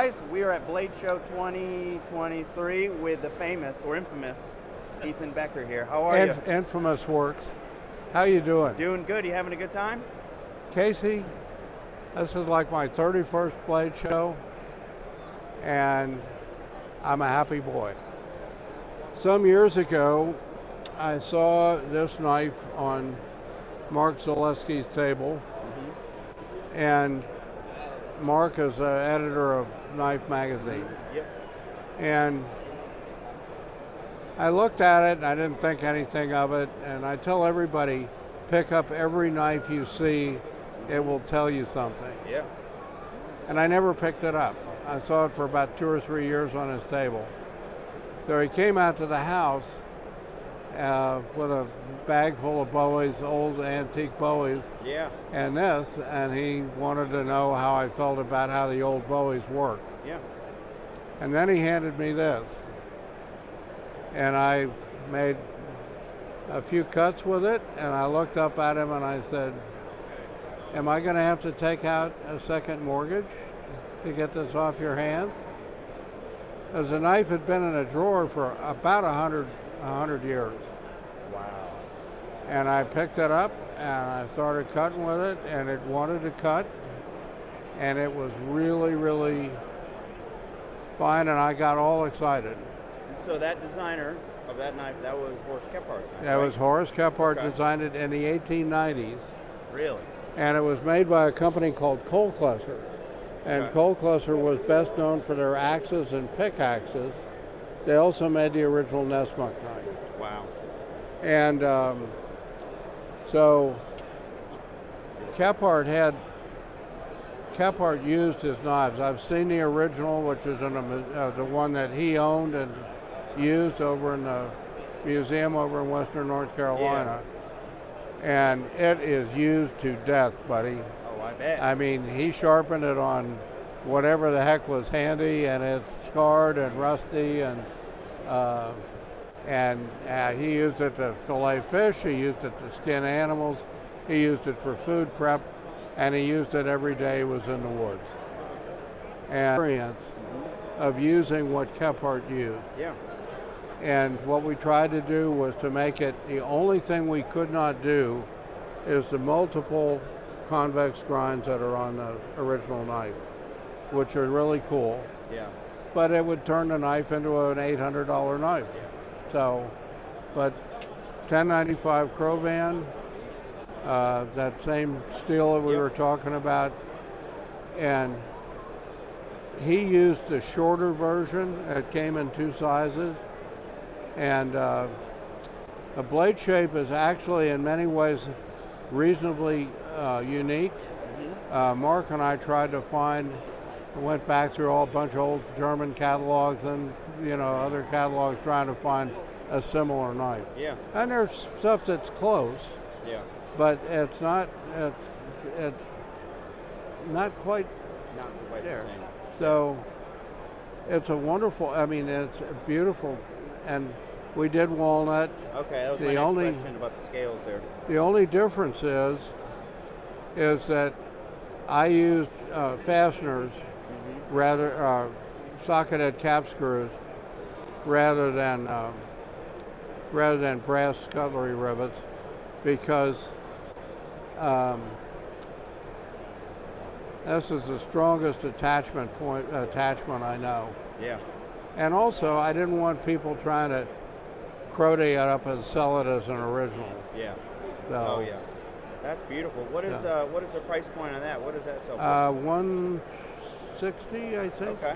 guys? We are at Blade Show 2023 with the famous or infamous Ethan Becker here. How are you? Infamous works. How you doing? Doing good. You having a good time? Casey, this is like my 31st Blade Show, and I'm a happy boy. Some years ago, I saw this knife on Mark Zaleski's table, and Mark is an editor of Knife Magazine. Yep. And I looked at it and I didn't think anything of it, and I tell everybody, pick up every knife you see, it will tell you something. Yeah. And I never picked it up. I saw it for about 2 or 3 years on his table. So he came out to the house with a bag full of Bowies, old antique Bowies, Yeah. and this, and he wanted to know how I felt about how the old Bowies work. Yeah. And then he handed me this. And I made a few cuts with it, and I looked up at him and I said, am I going to have to take out a second mortgage to get this off your hands? As the knife had been in a drawer for about 100 years. Wow. And I picked it up and I started cutting with it, and it wanted to cut, and it was really, really fine, and I got all excited. And so that designer of that knife, that was Horace Kephart's knife, That right? was Horace Kepart, Okay. designed it in the 1890s, Really? and it was made by a company called Colclusser. And Okay. Colclusser was best known for their axes and pickaxes. They also made the original Nessmuk knife. Wow. And so Kephart used his knives. I've seen the original, which is in the one that he owned and used over in the museum over in Western North Carolina. And it is used to death, buddy. Oh, I bet. I mean, he sharpened it on whatever the heck was handy, and it's scarred and rusty, and he used it to fillet fish, he used it to skin animals, he used it for food prep, and he used it every day he was in the woods. And experience of using what Kephart used. Yeah. And what we tried to do was to make it, the only thing we could not do is the multiple convex grinds that are on the original knife, which are really cool. Yeah. But it would turn the knife into an $800 knife. Yeah. So, but 1095 Crovan, that same steel that we Yep. were talking about, and he used the shorter version. It came in 2 sizes, and the blade shape is actually in many ways reasonably unique. Mark and I tried to find, went back through a bunch of old German catalogs and other catalogs trying to find a similar knife. Yeah. And there's stuff that's close, Yeah. but it's not quite Not quite there. the same. So it's a wonderful, it's beautiful, and we did walnut. Okay, that was The my next only- question about the scales there. The only difference is that I used fasteners, rather socketed cap screws, rather than brass cutlery rivets, because this is the strongest attachment I know. Yeah. And also, I didn't want people trying to crowd it up and sell it as an original. Yeah. So, Oh yeah. That's beautiful. What is the price point on that? What does that sell for? $160, I think. Okay.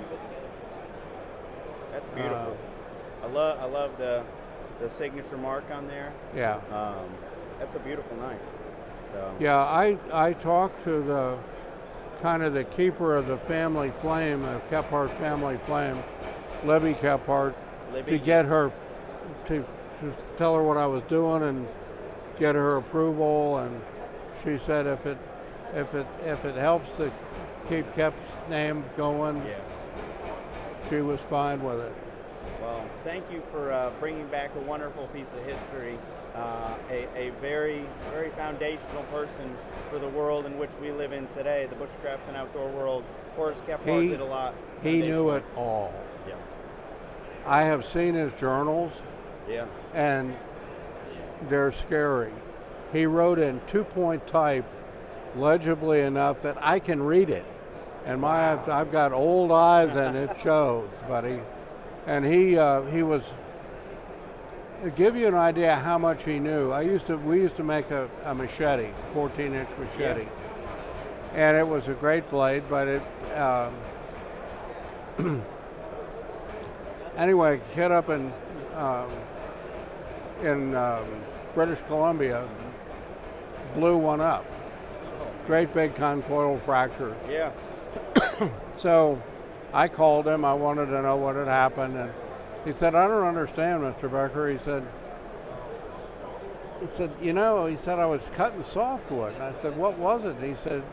That's beautiful. I love the signature mark on there. Yeah. That's a beautiful knife. So. Yeah, I talked to the kind of the keeper of the family flame, the Kephart family flame, Libby Kephart, to get her to tell her what I was doing and get her approval, and she said if it helps to keep Kep's name going, Yeah. she was fine with it. Well, thank you for bringing back a wonderful piece of history, a very, very foundational person for the world in which we live in today, the bushcraft and outdoor world. Of course, Kepart did a lot. He knew it all. Yeah. I have seen his journals, Yeah. and they're scary. He wrote in 2-point type legibly enough that I can read it. And I've got old eyes and it shows, buddy. And he was, to give you an idea how much he knew, we used to make a machete, 14-inch machete. Yeah. And it was a great blade, but it, anyway, a kid up in British Columbia blew one up. Great big conchoidal fracture. Yeah. So I called him. I wanted to know what had happened, and he said, "I don't understand, Mr. Becker." He said, he said, "I was cutting softwood." And I said, "What was it?" He said,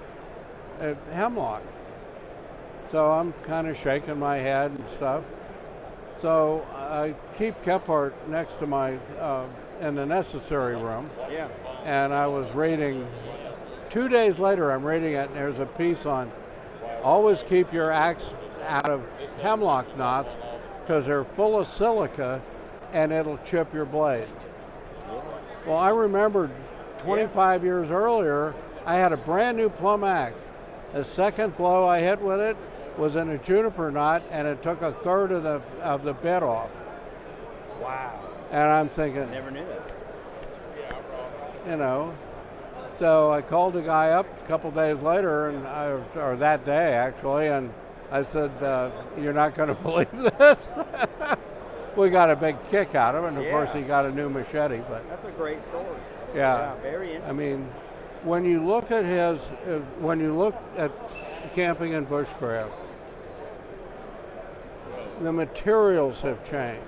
"Hemlock." So I'm kind of shaking my head and stuff. So I keep Kephart next to my in the necessary room. Yeah. And I was reading. 2 days later, I'm reading it, and there's a piece on always keep your axe out of hemlock knots because they're full of silica and it'll chip your blade. Well, I remembered 25 years earlier, I had a brand new plumb axe. The second blow I hit with it was in a juniper knot, and it took a third of the bit off. Wow. And I'm thinking, Never knew that. you know. So I called the guy up a couple days later, or that day actually, and I said, "You're not going to believe this." We got a big kick out of it, and of course he got a new machete. But that's a great story. Yeah, very interesting. I mean, when you look at camping and bushcraft, the materials have changed,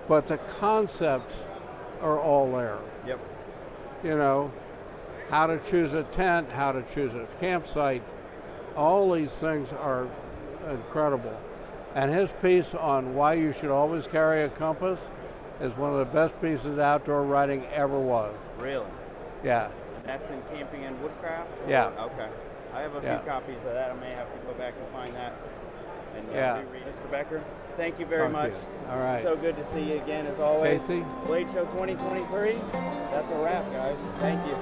but the concepts are all there. Yep. You know, how to choose a tent, how to choose a campsite, all these things are incredible. And his piece on why you should always carry a compass is one of the best pieces of outdoor writing ever was. Really? Yeah. And that's in Camping and Woodcraft? Yeah. Okay. I have a few copies of that. I may have to go back and find that. And reread. Mr. Becker, thank you very much. All right. So good to see you again as always. Casey? Blade Show 2023. That's a wrap, guys. Thank you.